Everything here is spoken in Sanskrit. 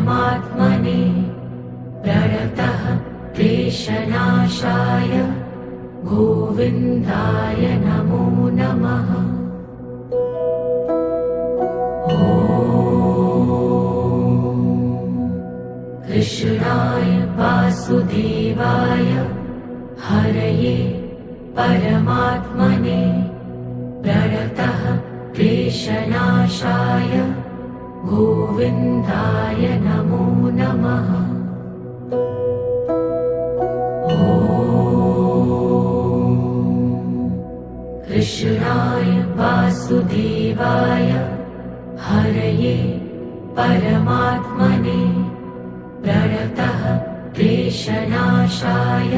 परमात्मने प्रणतः क्लेशनाशाय गोविन्दाय नमो नमः। कृष्णाय वासुदेवाय हरये परमात्मने प्रणतः क्लेशनाशाय गोविन्दाय नमो नमः। कृष्णाय वासुदेवाय हरये परमात्मने प्रणतः क्लेशनाशाय